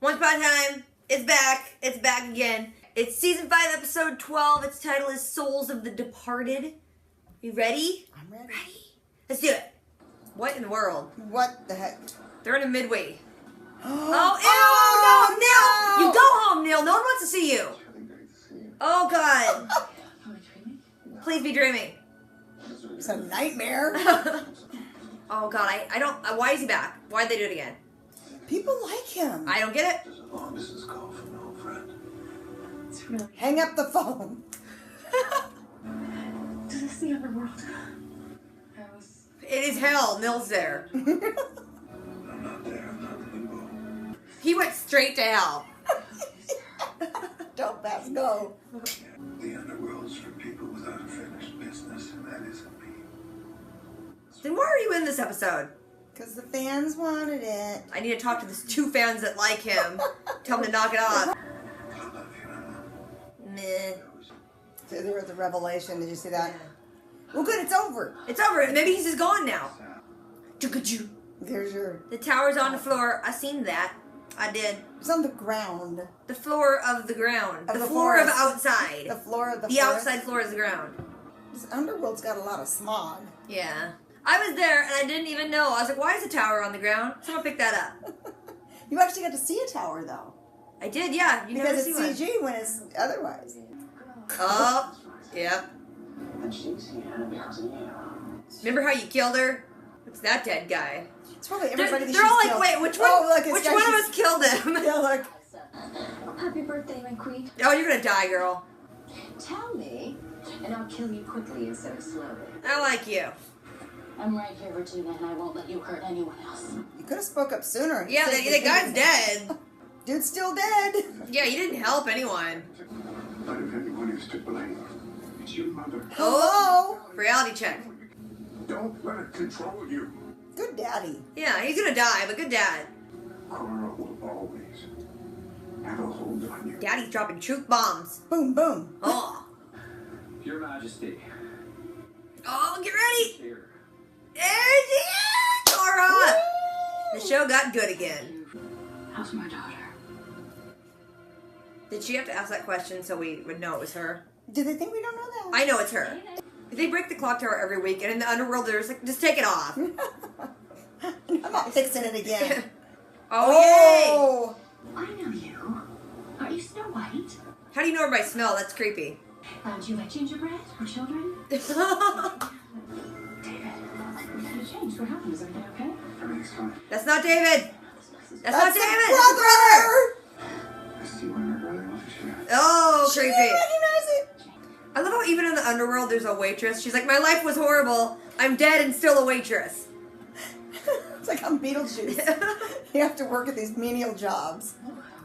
Once Upon a Time, it's back. It's back again. It's season 5, episode 12. Its title is Souls of the Departed. You ready? I'm ready. Let's do it. What in the world? What the heck? They're in a midway. Oh, no, Neil! You go home, Neil. No one wants to see you. Oh, God. Please be dreaming. It's a nightmare. Oh, God. I don't... why is he back? Why'd they do it again? People like him. I don't get it. There's a long distance call from an old friend. It's really... Hang up the phone. Does this the underworld? It is hell. Neil's there. I'm not there. I'm not limbo. He went straight to hell. Don't pass go. The underworld's for people without unfinished business, and that isn't me. Then why are you in this episode? Because the fans wanted it. I need to talk to these 2 fans that like him. Tell them to knock it off. I love you, Emma. Meh. So there was a revelation. Did you see that? Well, good. It's over. It's over. Maybe he's just gone now. Choo-ka-choo. There's your... The tower's on the floor. I seen that. I did. It's on the ground. The floor of the ground. Of The the floor of forest. outside. The floor of the The forest. outside floor is the ground. This underworld's got a lot of smog. Yeah. I was there and I didn't even know. I was like, why is the tower on the ground? Someone pick that up. You actually got to see a tower, though. I did, yeah. You never Because see it's one. CG when it's otherwise. Oh, yep. And she's here because of you. Remember how you killed her? It's that dead guy. It's probably They're, everybody that they're all she's like, killed. wait, which one? Oh, look, it's which got one of she's- us killed him? Yeah, look. Happy birthday, my queen. Oh, you're gonna die, girl. Tell me, and I'll kill you quickly instead of slowly. I like you. I'm right here, Regina, and I won't let you hurt anyone else. You could have spoke up sooner. Yeah, the guy's dead. Dude's still dead. Yeah, you didn't help anyone. But if anyone is to blame, it's your mother. Oh, reality check. Don't let it control you. Good daddy. Yeah, he's gonna die, but good dad. Cora will always have a hold on you. Daddy's dropping truth bombs. Boom, boom. Oh. Your Majesty. Oh, get ready. Here. There she is, Cora. The show got good again. How's my daughter? Did she have to ask that question so we would know it was her? Do they think we don't know that? I know it's her. They break the clock tower every week, and in the underworld, they're just like, just take it off. I'm not fixing it again. Oh, I know you. Are you Snow White? yay! How do you know her by smell? That's creepy. Do you like gingerbread or children? That's David, you changed. What happened? Is everything okay? Everything's fine. not David. That's not That's David. his brother. I see why my brother loves you. Oh, She creepy. didn't recognize it. I love how even in the underworld, there's a waitress. She's like, my life was horrible. I'm dead and still a waitress. It's like on Beetlejuice. You have to work at these menial jobs.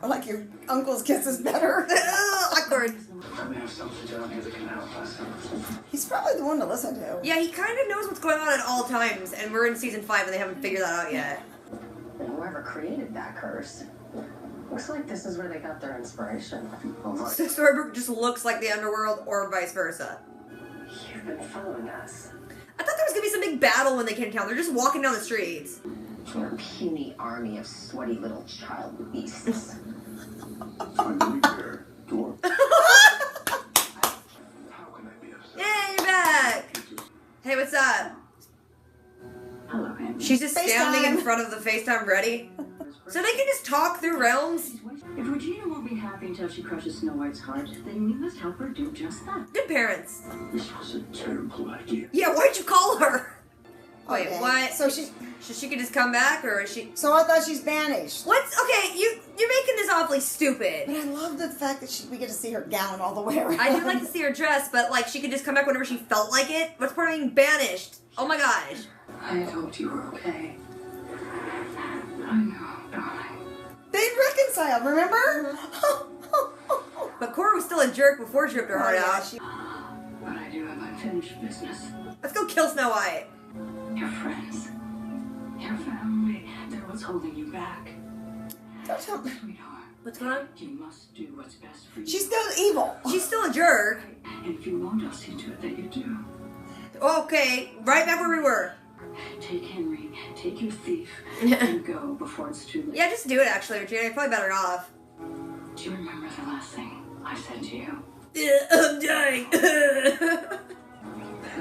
Or like your uncle's kiss is better. Awkward. Let me have something down here that can help us. He's probably the one to listen to. Yeah, he kind of knows what's going on at all times, and we're in season 5 and they haven't figured that out yet. Whoever created that curse. Looks like this is where they got their inspiration. All right. So Storybrooke just looks like the underworld or vice versa. You've been following us. I thought there was going to be some big battle when they came to town. They're just walking down the streets. Your puny army of sweaty little child beasts. Finally there, dwarf. How can I be of service? Yay, you're back! Hey, what's up? Hello, Amy. She's just standing in FaceTime. front of the FaceTime ready. So they can just talk through realms? If Regina won't be happy until she crushes Snow White's heart, then we must help her do just that. Good parents. This was a terrible idea. Yeah, why'd you call her? Wait, Okay. what? So she She could just come back, or is she... I thought she's banished. What's... Okay, you're making this awfully stupid. But I love the fact that we get to see her gown all the way around. I do like to see her dress, but, like, she could just come back whenever she felt like it. What's part of being banished? Oh my gosh. I had hoped you were okay. I know, darling. They reconciled, remember? But Cora was still a jerk before she ripped her heart Oh, yeah, out. she- But I do have unfinished business. Let's go kill Snow White. Your friends. Your family. They're what's holding you back. Don't tell me. Sweetheart, What's going on? you must do what's best for you. She's still evil. She's still a jerk. And if you won't, I'll see to it that you do. Okay, right back where we were. Take Henry, take your thief, and go before it's too late. Yeah, just do it actually, Regina. You're probably better off. Do you remember the last thing I said to you? I'm dying. That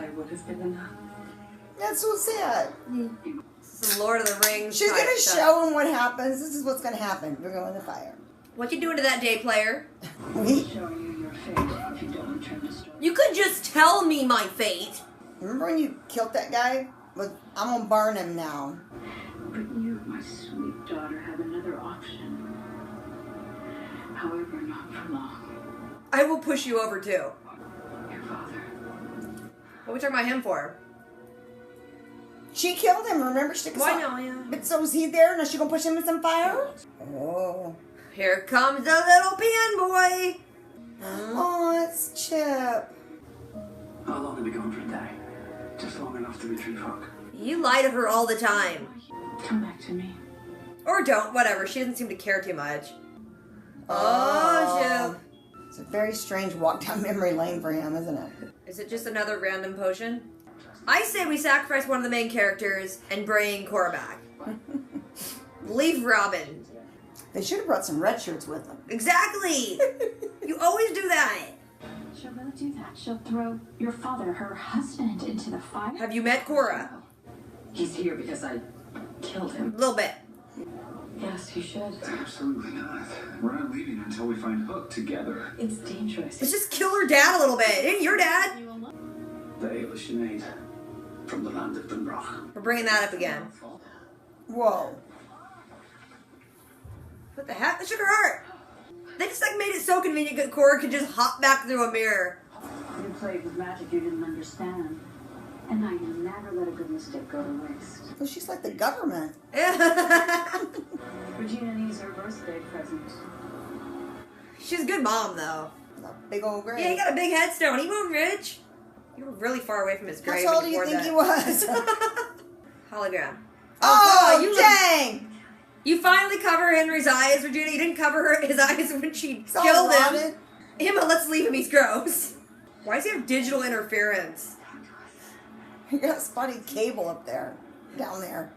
I would have been enough. That's so sad. Some Lord of the Rings. She's type gonna stuff. show him what happens. This is what's gonna happen. We're going to fire. What you doing to that day, player? We, Show you your fate if you don't return to store. You could just tell me my fate. remember when you killed that guy? With, I'm gonna burn him now. But you, my sweet daughter, have another option. However, not for long. I will push you over too. Your father. What are we talking about him for? She killed him. Remember? She took a Why shot. no? Yeah. But so was he there? Now she gonna push him in some fire? Oh. Here comes the little pen boy. Oh, it's Chip. How long have we gone for a day? Just long enough to retrieve Huck. You lie to her all the time. Come back to me. Or don't, whatever. She doesn't seem to care too much. Oh, Chip. It's a very strange walk down memory lane for him, isn't it? Is it just another random potion? I say we sacrifice one of the main characters and bring Cora back. Leave Robin. They should have brought some red shirts with them. Exactly! You always do that. She'll really do that. She'll throw your father, her husband, into the fire. Have you met Cora? He's here because I killed A him. little bit. Yes, you should. Absolutely not. We're not leaving until we find Hook together. It's dangerous. Let's just kill her dad a little bit. It ain't your dad. The Ayla Sinead from the land of Dunbrach. We're bringing that up again. Whoa. What the heck? That shook her heart. They just like made it so convenient that Cora could just hop back through a mirror. You played with magic you didn't understand. And now you never let a good mistake go to waste. Well, she's like the government. Regina needs her birthday present. She's a good mom, though. A big old grave. Yeah, he got a big headstone. He moved rich. You were really far away from his grave. How tall do when you wore think that. he was? Hologram. Oh, God, you dang! You finally cover Henry's eyes, Regina. You didn't cover his eyes when she It's all killed him. rotted. Emma, let's leave him. He's gross. Why does he have digital interference? You got a spotty cable up there, down there.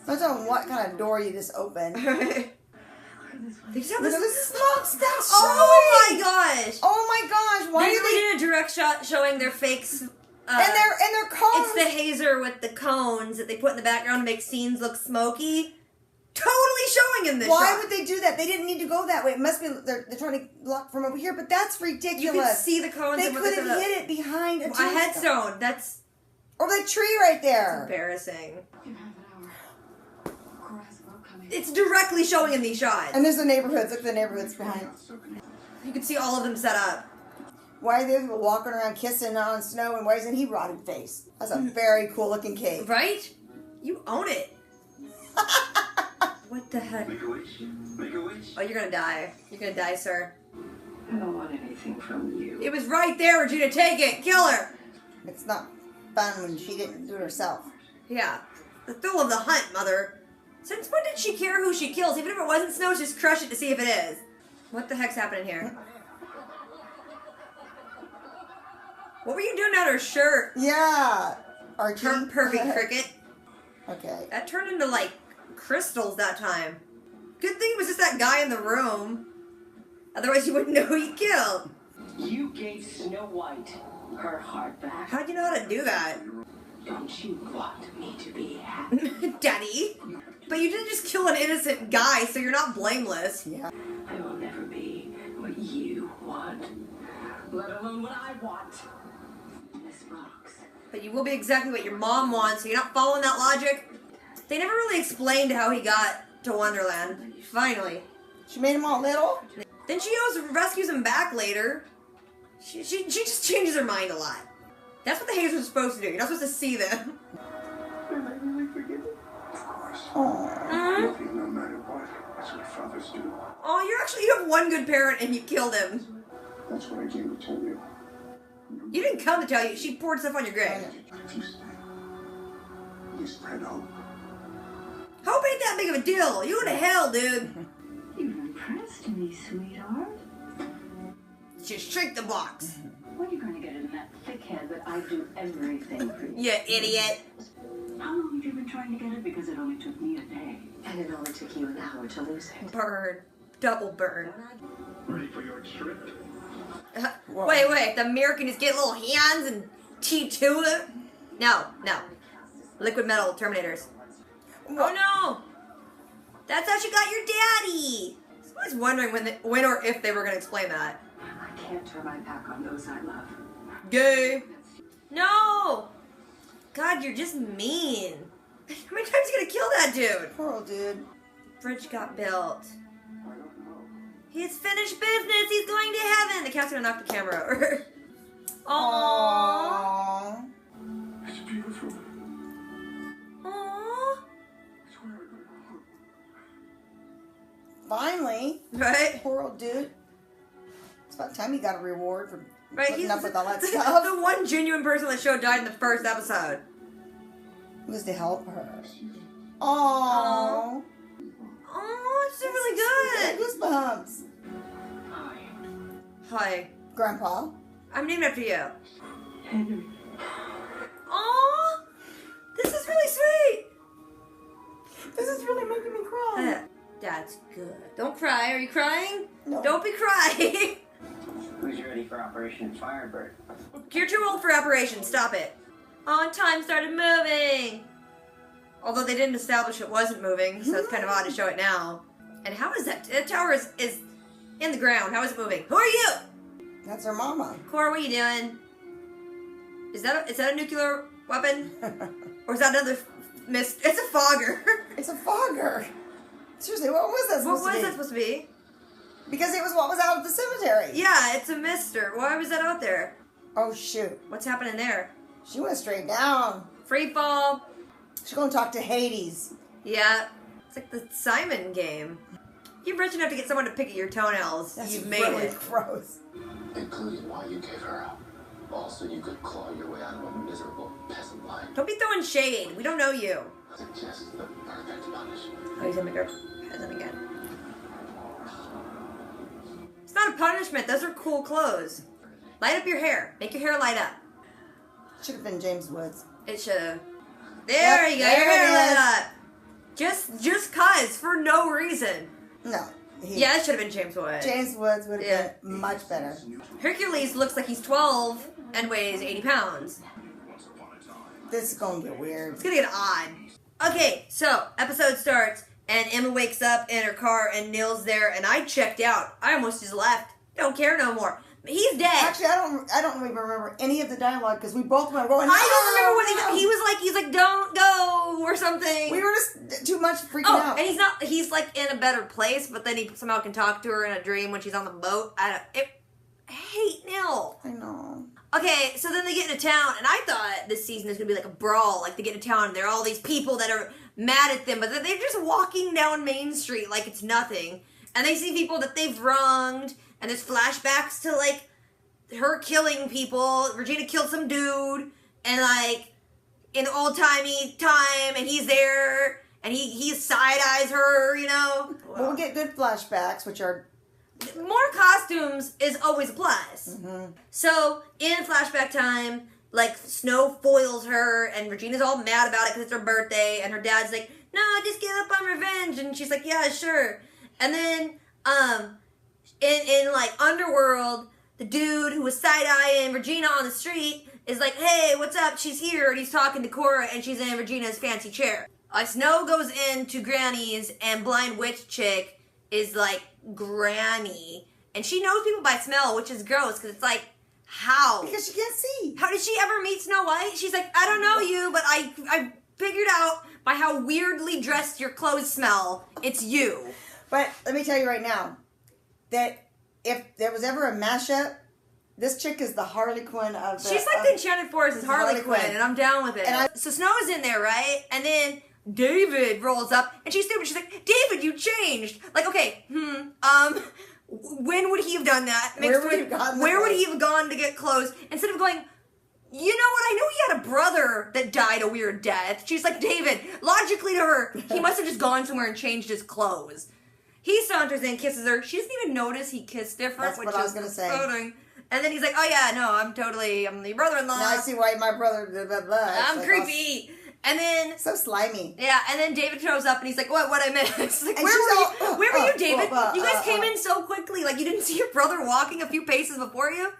I don't know what kind of door you just opened. They just have Look at this. this smokestack Oh showing! my gosh! Oh my gosh! Why They do usually they? did a direct shot showing their fakes. And their cones. It's the hazer with the cones that they put in the background to make scenes look smoky. Totally showing in this Why shot. would they do that? They didn't need to go that way. It must be they're trying to block from over here, but that's ridiculous. You can see the cones. They and what could set have up. hid it behind a A tombstone. headstone. That's Or the tree right there. embarrassing. You have an hour. Cora has a boat coming. It's directly showing in these shots. And there's the neighborhoods. Look at the neighborhoods behind. You can see all of them set up. Why are they people walking around kissing on snow, and why isn't he rotted face? That's a very cool looking cave. Right? You own it. What the heck? Make a wish. Make a wish. Oh, you're gonna die. You're gonna die, sir. I don't want anything from you. It was right there, Regina. Take it. Kill her. It's not fun when she didn't do it herself. Yeah. The thrill of the hunt, mother. Since when did she care who she kills? Even if it wasn't Snow, just crush it to see if it is. What the heck's happening here? What were you doing on her shirt? Yeah. Archie. Perfect cricket. Okay. That turned into like crystals that time. Good thing it was just that guy in the room. Otherwise you wouldn't know who you killed. You gave Snow White her heart back. How'd you know how to do that? Don't you want me to be happy? Daddy. But you didn't just kill an innocent guy, so you're not blameless. Yeah. I will never be what you want, let alone what I want. This box. But you will be exactly what your mom wants, so you're not following that logic. They never really explained how he got to Wonderland. Finally. She made them all little. Then she goes and rescues him back later. She just changes her mind a lot. That's what the hazers are supposed to do. You're not supposed to see them. Am I really forgiven? Of course. Aww. Love you no matter what. That's what fathers do. Oh, you have one good parent and you killed him. That's what I came to tell you. You didn't come to tell you. She poured stuff on your grave. If you stay, you spread hope. Hope ain't that big of a deal. You go to hell, dude. You impressed me, sweetheart. Just shrink the box. When are you going to get it in that thick head that I do everything for you? You idiot. How long have you been trying to get it? Because it only took me a day. And it only took you an hour to lose it. Burn. Double burn. Ready for your trip? Wait. The mirror can just get little hands and T2 it? No. Liquid metal Terminators. Oh no! That's how she got your daddy! I was wondering when or if they were going to explain that. I can't turn my back on those I love. Gay! No! God, you're just mean. How many times are you going to kill that dude? Poor old dude. Bridge got built. He's finished business. He's going to heaven. The cat's going to knock the camera over. Aww. It's beautiful. Aww. It's where I go home. Finally. Right? Poor old dude. It's about time he got a reward for Right, putting he's up with all that stuff. the one genuine person on the show died in the first episode. It was to help her. Aww. Oh, it's really good. Goosebumps. Hi. Hi, Grandpa. I'm named after you. Henry. Aw, this is really sweet. This is really making me cry. That's good. Don't cry. Are you crying? No. Don't be crying. Who's ready for Operation Firebird? You're too old for Operation. Stop it. On time started moving. Although they didn't establish it wasn't moving, so it's kind of odd to show it now. And how is that? The tower is in the ground. How is it moving? Who are you? That's her mama. Cora, what are you doing? Is that a nuclear weapon? Or is that another mist? It's a fogger. It's a fogger. Seriously, what was that What supposed was to be? that supposed to be? Because it was what was out at the cemetery. Yeah, it's a mister. Why was that out there? Oh, shoot. What's happening there? She went straight down. Free fall. She's going to talk to Hades. Yeah. It's like the Simon game. You're rich enough to get someone to pick at your toenails. That's You've made really it. gross. Including why you gave her up. Also, you could claw your way out of a miserable peasant life. Don't be throwing shade. We don't know you. Suggest the perfect punishment. Oh, he's gonna make her peasant again. It's not a punishment. Those are cool clothes. Light up your hair. Make your hair light up. Should have been James Woods. It should have. There you go. there Your hair it lit is. up. Just cause for no reason. No. Yeah, it should have been James Wood. James Woods would have Yeah. been much better. Hercules looks like he's 12 and weighs 80 pounds. This is going to get weird. It's gonna get odd. Okay, so episode starts and Emma wakes up in her car and Neil's there and I checked out. I almost just left. Don't care no more. He's dead. Actually, I don't even remember any of the dialogue because we both went going. I don't remember "No, what no." he was he's like, don't go or something. We were just too much freaking Oh, out. and he's like in a better place, but then he somehow can talk to her in a dream when she's on the boat. I hate Neil. I know. Okay, so then they get into town, and I thought this season is gonna be like a brawl. Like they get into town, and there are all these people that are mad at them, but they're just walking down Main Street like it's nothing, and they see people that they've wronged, and there's flashbacks to like her killing people. Regina killed some dude, and like in old timey time, and he's there, and he side eyes her, you know. We'll get good flashbacks, which are More costumes is always a plus. So, in flashback time, like, Snow foils her, and Regina's all mad about it because it's her birthday, and her dad's like, no, just give up on revenge, and she's like, yeah, sure. And then, in like, Underworld, the dude who was side-eyeing Regina on the street is like, hey, what's up? She's here, and he's talking to Cora, and she's in Regina's fancy chair. Snow goes into Granny's, and Blind Witch Chick is like, Granny, and she knows people by smell, which is gross because it's like, how? because she can't see. How did she ever meet Snow White? She's like, I don't know you, but I figured out by how weirdly dressed your clothes smell, it's you. But let me tell you right now that if there was ever a mashup, this chick is the Harley Quinn of the. She's like the Enchanted Forest's Harley Harley Quinn, Quinn. and I'm down with it. And So Snow is in there, right? And then David rolls up, and she's stupid. She's like, David, you changed. Like, okay, when would he have done that? Where would he have gotten Where the would he clothes? have gone to get clothes? Instead of going, you know what, I knew he had a brother that died a weird death. She's like, David, logically to her, he must have just gone somewhere and changed his clothes. He saunters in, kisses her. She doesn't even notice he kissed different, That's which what I was is gonna say. exploding. And then he's like, oh yeah, no, I'm the brother-in-law. Now I see why my brother. Blah, blah, blah. It's I'm like, creepy. And then So slimy. yeah, and then David shows up and he's like, what I missed? Like, And where she's were all, you? Where were you, David? uh, You guys came uh. in so quickly. Like, you didn't see your brother walking a few paces before you?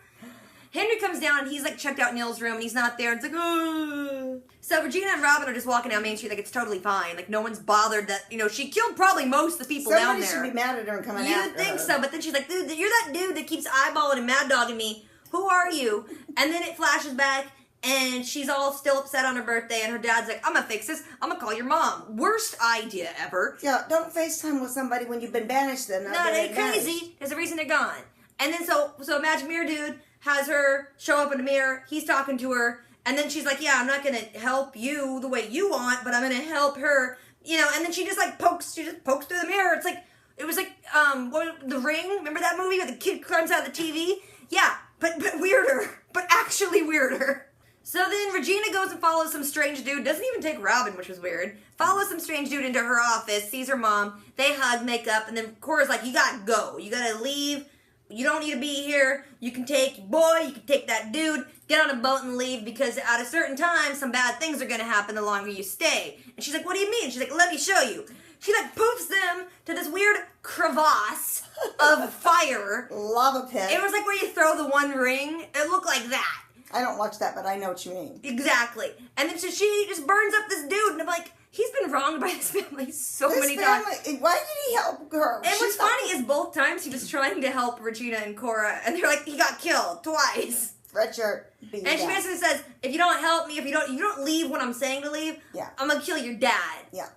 Henry comes down and he's like checked out Neil's room and he's not there. And it's like, oh. So Regina and Robin are just walking down Main Street like it's totally fine. Like no one's bothered that, you know, she killed probably most of the people down Somebody there. should be mad at her and coming You'd after think her. so, but then she's like, dude, you're that dude that keeps eyeballing and mad dogging me. Who are you? And then it flashes back and she's all still upset on her birthday and her dad's like, I'm gonna fix this. I'm gonna call your mom. Worst idea ever. Yeah, don't FaceTime with somebody when you've been banished then. No, it ain't crazy. There's a reason they're gone. And then so Magic Mirror Dude has her show up in the mirror. He's talking to her. And then she's like, yeah, I'm not going to help you the way you want, but I'm going to help her. You know, and then she just pokes through the mirror. It's like, it was like, The Ring. Remember that movie where the kid climbs out of the TV? Yeah, but weirder. But actually weirder. So then Regina goes and follows some strange dude. Doesn't even take Robin, which was weird. Follows some strange dude into her office. Sees her mom. They hug, make up. And then Cora's like, you got to go. You got to leave. You don't need to be here. You can take your boy. You can take that dude. Get on a boat and leave because at a certain time, some bad things are going to happen the longer you stay. And she's like, what do you mean? She's like, let me show you. She poofs them to this weird crevasse of fire. Lava pit. It was like where you throw the one ring. It looked like that. I don't watch that, but I know what you mean. Exactly. And then so she just burns up this dude. And I'm like, he's been wronged by his family so many times. Why did he help her? And what's funny is both times he was trying to help Regina and Cora, and they're like, he got killed twice. Red shirt. And she basically says, if you don't help me, if you don't leave when I'm saying to leave, Yeah. I'm gonna kill your dad. Yeah.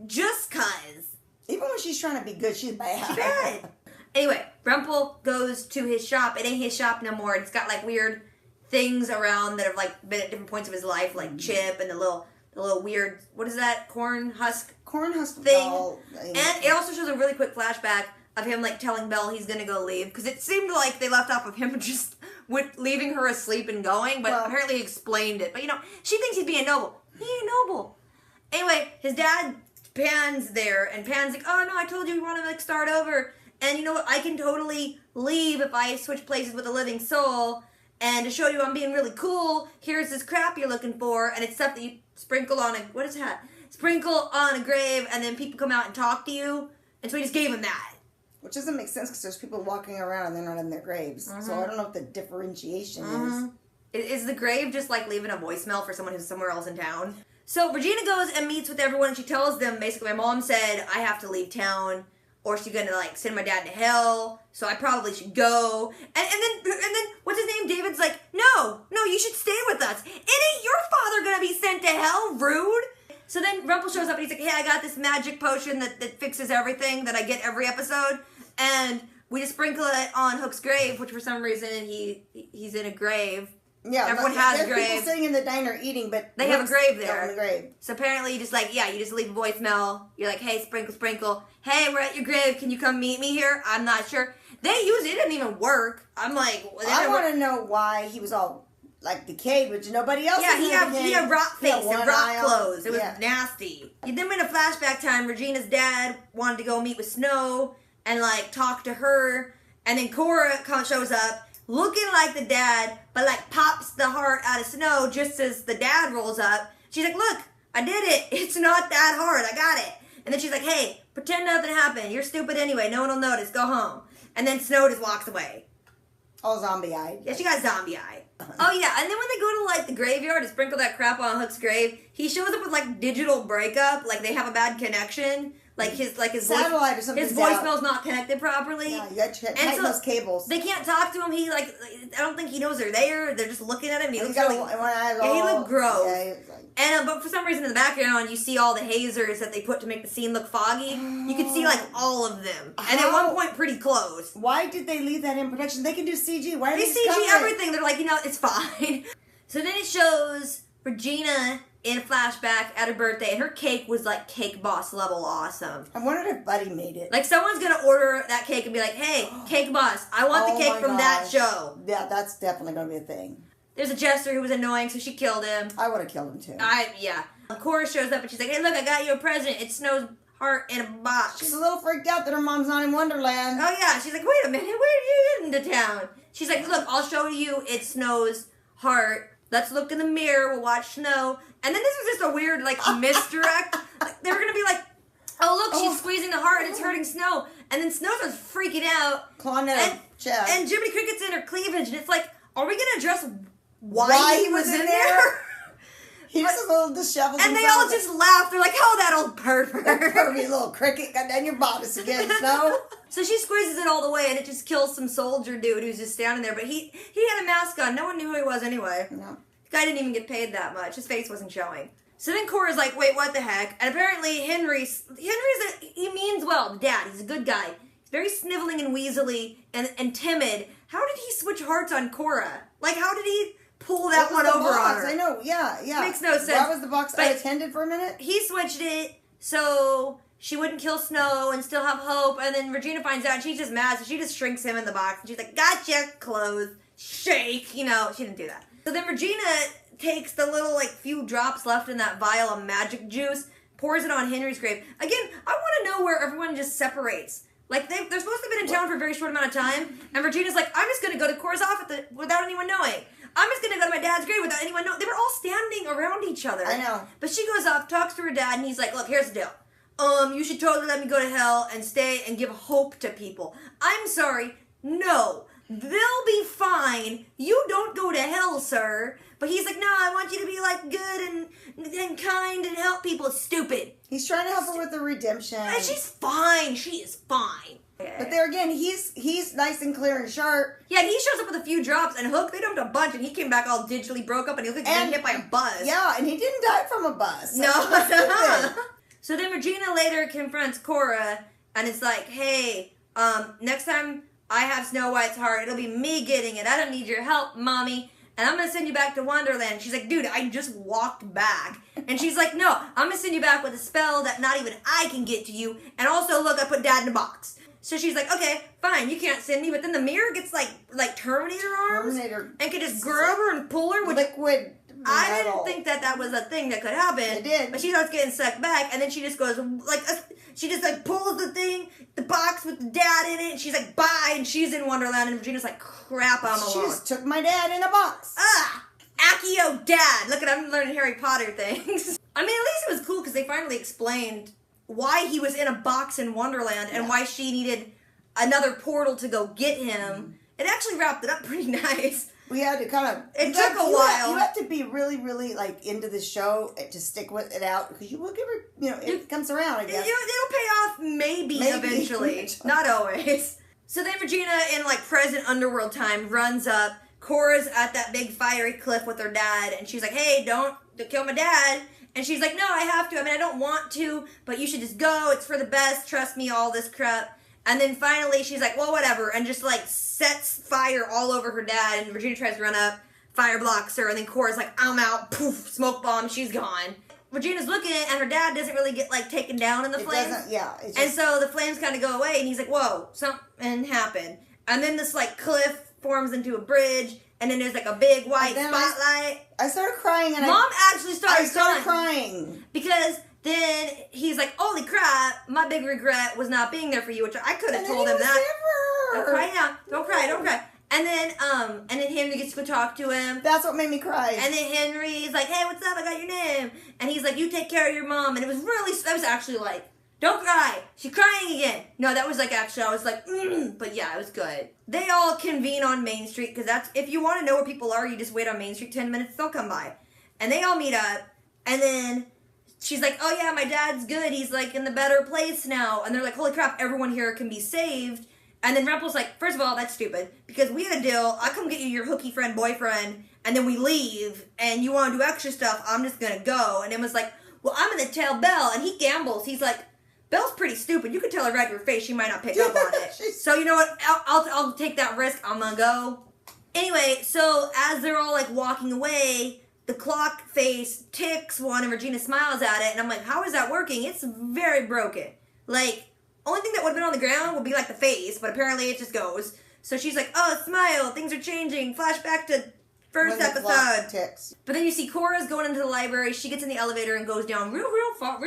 Just cause. Even when she's trying to be good, she's bad. She's bad. Anyway, Rumpel goes to his shop. It ain't his shop no more. It's got like weird things around that have like been at different points of his life, like Chip and the little weird, what is that, corn husk thing. Doll. And it also shows a really quick flashback of him like telling Belle he's gonna go leave, because it seemed like they left off of him just leaving her asleep and going, but apparently he explained it. But you know, she thinks he's being noble. He ain't noble. Anyway, his dad Pan's there, and Pan's like, oh no, I told you we want to like start over, and you know what, I can totally leave if I switch places with a living soul. And to show you I'm being really cool, here's this crap you're looking for, and it's stuff that you sprinkle on sprinkle on a grave, and then people come out and talk to you. And so he just gave him that. Which doesn't make sense because there's people walking around and they're not in their graves. Mm-hmm. So I don't know what the differentiation is. Is the grave just like leaving a voicemail for someone who's somewhere else in town? So Regina goes and meets with everyone, and she tells them basically, my mom said I have to leave town, or she's gonna like send my dad to hell, so I probably should go. And then what's his name? David's like, no, you should stay with us. It ain't your father gonna be sent to hell, rude. So then Rumpel shows up and he's like, hey, I got this magic potion that fixes everything that I get every episode, and we just sprinkle it on Hook's grave, which for some reason he's in a grave. Yeah, everyone has a there's grave. people sitting in the diner eating, but They have a grave there. In the grave. So apparently you just you just leave a voicemail. You're like, hey, sprinkle. Hey, we're at your grave. Can you come meet me here? I'm not sure. They use it. It didn't even work. I'm like, I want to know why he was all like decayed, but nobody else. Yeah, he had rock face and rock clothes. It was yeah. nasty. Then in a flashback time, Regina's dad wanted to go meet with Snow and like talk to her, and then Cora shows up. Looking like the dad, but like pops the heart out of Snow just as the dad rolls up. She's like, look, I did it. It's not that hard. I got it. And then she's like, hey, pretend nothing happened. You're stupid anyway. No one will notice. Go home. And then Snow just walks away. All zombie-eyed. Yeah, she got zombie eye. Oh, yeah. And then when they go to like the graveyard to sprinkle that crap on Hook's grave, he shows up with like digital breakup. Like they have a bad connection. Like his satellite or something. His voicemail's not connected properly. Yeah, you got to tighten those cables. They can't talk to him. He I don't think he knows they're there. They're just looking at him. He looks he he looked gross. Yeah, he was like, and but for some reason in the background you see all the hazers that they put to make the scene look foggy. You can see like all of them, and at one point pretty close. Why did they leave that in production? They can do CG. Why are they they CG everything? They're like, it's fine. So then it shows Regina in a flashback at her birthday, and her cake was like Cake Boss level awesome. I wondered if Buddy made it. Like someone's gonna order that cake and be like, hey, Cake Boss, I want the cake from that show. Yeah, that's definitely gonna be a thing. There's a jester who was annoying, so she killed him. I would have killed him too. Yeah. Cora shows up and she's like, hey, look, I got you a present. It's Snow's heart in a box. She's a little freaked out that her mom's not in Wonderland. Oh, yeah. She's like, wait a minute. Where did you get into town? She's like, look, I'll show you it's Snow's heart Let's look in the mirror. We'll watch Snow. And then this was just a weird, like, misdirect. Like, they were going to be like, oh, look, she's squeezing the heart and it's hurting Snow. And then Snow starts freaking out. Clawing at her chest. And Jiminy Cricket's in her cleavage. And it's like, are we going to address why he was in there? He was a little disheveled. And they all just laugh. They're like, oh, that old pervert. That pervy little cricket got down your bodice again, Snow. So she squeezes it all the way, and it just kills some soldier dude who's just standing there. But he had a mask on. No one knew who he was anyway. No. The guy didn't even get paid that much. His face wasn't showing. So then Cora's like, wait, what the heck? And apparently he means well, the dad. He's a good guy. He's very sniveling and weaselly and timid. How did he switch hearts on Cora? Like, how did he pull that one over on her? I know, yeah. Makes no sense. That was the box But I attended for a minute? He switched it so she wouldn't kill Snow and still have hope. And then Regina finds out and she's just mad. So she just shrinks him in the box. And she's like, gotcha, close, shake. You know, she didn't do that. So then Regina takes the little, like, few drops left in that vial of magic juice, pours it on Henry's grave. Again, I want to know where everyone just separates. Like, they're supposed to have been in town for a very short amount of time. And Regina's like, I'm just going to go to Cora's office without anyone knowing. I'm just going to go to my dad's grave without anyone knowing. They were all standing around each other. I know. But she goes off, talks to her dad, and he's like, look, here's the deal. You should totally let me go to hell and stay and give hope to people. I'm sorry. No. They'll be fine. You don't go to hell, sir. But he's like, no, I want you to be, like, good and kind and help people. It's stupid. He's trying to help her with the redemption. And she's fine. She is fine. But there again, he's nice and clear and sharp. Yeah, and he shows up with a few drops, and Hook, they dumped a bunch, and he came back all digitally broke up, and he looked like he got hit by a bus. Yeah, and he didn't die from a bus. No. So then Regina later confronts Cora, and it's like, hey, next time I have Snow White's heart, it'll be me getting it. I don't need your help, Mommy. And I'm going to send you back to Wonderland. She's like, dude, I just walked back. And she's like, no, I'm going to send you back with a spell that not even I can get to you. And also, look, I put Dad in a box. So she's like, okay, fine, you can't send me. But then the mirror gets like Terminator arms. And can just grab her and pull her. Which liquid metal. I didn't think that was a thing that could happen. It did. But she starts getting sucked back. And then she just goes, she just pulls the box with the dad in it. And she's like, bye. And she's in Wonderland. And Regina's like, crap, I'm alone. She just took my dad in a box. Accio dad. Look at, I'm learning Harry Potter things. I mean, at least it was cool because they finally explained why he was in a box in Wonderland and why she needed another portal to go get him. It actually wrapped it up pretty nice. We had to kind of... It took a while. You have to be really, really, like, into the show to stick with it out because you will give her, it comes around, I guess. It'll pay off maybe eventually. Not always. So then Regina, in, like, present underworld time, runs up. Cora's at that big fiery cliff with her dad, and she's like, hey, don't kill my dad. And she's like, no, I have to. I mean, I don't want to, but you should just go. It's for the best. Trust me, all this crap. And then finally she's like, well, whatever. And just like sets fire all over her dad. And Regina tries to run up, fire blocks her. And then Cora's like, I'm out. Poof, smoke bomb. She's gone. Regina's looking at it and her dad doesn't really get like taken down in the flames. And so the flames kind of go away. And he's like, whoa, something happened. And then this like cliff forms into a bridge. And then there's like a big white spotlight. I started crying and Mom actually started crying. Because then he's like, holy crap, my big regret was not being there for you, which I could have told him that. Don't cry now. Don't cry. And then Henry gets to go talk to him. That's what made me cry. And then Henry's like, hey, what's up? I got your name. And he's like, you take care of your mom. And it was really, that was actually like, don't cry. She's crying again. No, that was like actually, I was like, but yeah, it was good. They all convene on Main Street because that's, if you want to know where people are, you just wait on Main Street 10 minutes, they'll come by. And they all meet up. And then she's like, oh yeah, my dad's good. He's like in the better place now. And they're like, holy crap, everyone here can be saved. And then Rumpel's like, first of all, that's stupid. Because we had a deal. I come get you your hooky friend, boyfriend. And then we leave. And you want to do extra stuff. I'm just going to go. And Emma's like, well, I'm going to tell Belle. And he gambles. He's like, Belle's pretty stupid. You can tell her right to her face. She might not pick up on it. So you know what? I'll take that risk. I'm going to go. Anyway, so as they're all like walking away, the clock face ticks one and Regina smiles at it. And I'm like, how is that working? It's very broken. Like, only thing that would have been on the ground would be like the face. But apparently it just goes. So she's like, oh, smile. Things are changing. Flashback to first episode. Ticks. But then you see Cora's going into the library. She gets in the elevator and goes down real far.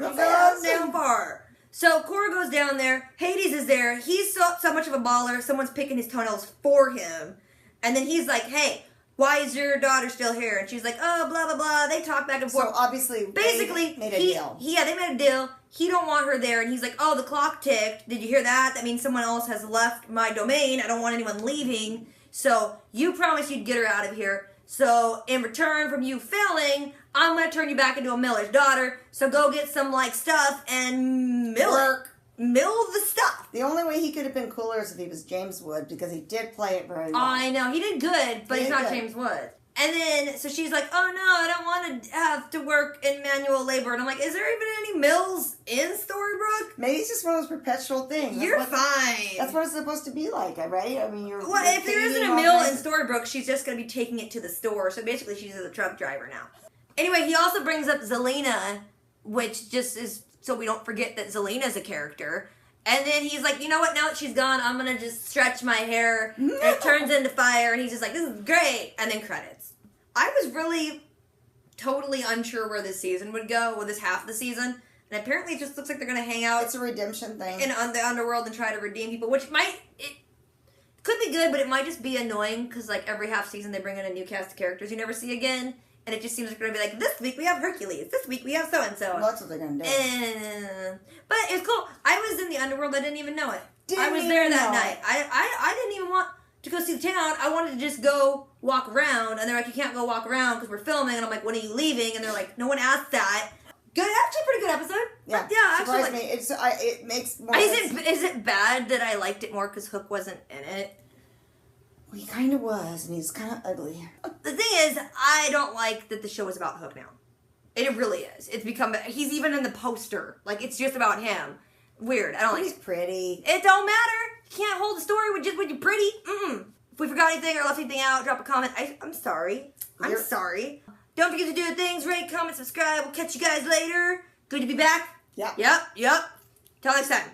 Down far. So Cora goes down there. Hades is there. He's so much of a baller. Someone's picking his toenails for him. And then he's like, hey, why is your daughter still here? And she's like, oh, blah, blah, blah. They talk back and So forth. obviously, Basically, they made a deal. They made a deal. He don't want her there, and he's like, oh, the clock ticked. Did you hear that? That means someone else has left my domain. I don't want anyone leaving. So you promised you'd get her out of here. So in return from you failing, I'm going to turn you back into a miller's daughter. So go get some, like, stuff and mill the stuff. The only way he could have been cooler is if he was James Wood, because he did play it very well. I know. He did good, but He he's did not good. James Wood. And then, so she's like, oh no, I don't want to have to work in manual labor. And I'm like, is there even any mills in Storybrooke? Maybe it's just one of those perpetual things. You're fine. That's what it's supposed to be like, right? I mean, Well, if there isn't a mill in Storybrooke, she's just going to be taking it to the store. So basically, she's a truck driver now. Anyway, he also brings up Zelina, which just is so we don't forget that Zelina's a character. And then he's like, you know what? Now that she's gone, I'm going to just stretch my hair. And it turns into fire. And he's just like, this is great. And then credits. I was really totally unsure where this season would go, with this half of the season. And apparently it just looks like they're going to hang out It's a redemption thing. in the underworld and try to redeem people, which it could be good, but it might just be annoying because like every half season they bring in a new cast of characters you never see again, and it just seems like they're gonna be like, this week we have Hercules, this week we have so and so. Well, that's what they're gonna do. But it was cool. I was in the underworld. I didn't even know it. I was Didn't there even that know night. I didn't even want to go see the town. I wanted to just go walk around, and they're like, you can't go walk around because we're filming. And I'm like, when are you leaving? And they're like, no one asked that. Good, actually, pretty good episode. Yeah, actually. surprised me. It makes more sense. Is it bad that I liked it more because Hook wasn't in it? Well, he kind of was, and he's kind of ugly. The thing is, I don't like that the show is about Hook now. It really is. It's become, he's even in the poster. Like, it's just about him. Weird. I don't like He's it. pretty. It don't matter. You can't hold a story with just when you're pretty. Mm-mm. If we forgot anything or left anything out, drop a comment. I'm sorry. I'm sorry. Don't forget to do the things, rate, comment, subscribe. We'll catch you guys later. Good to be back. Yeah. Yep. Till next time.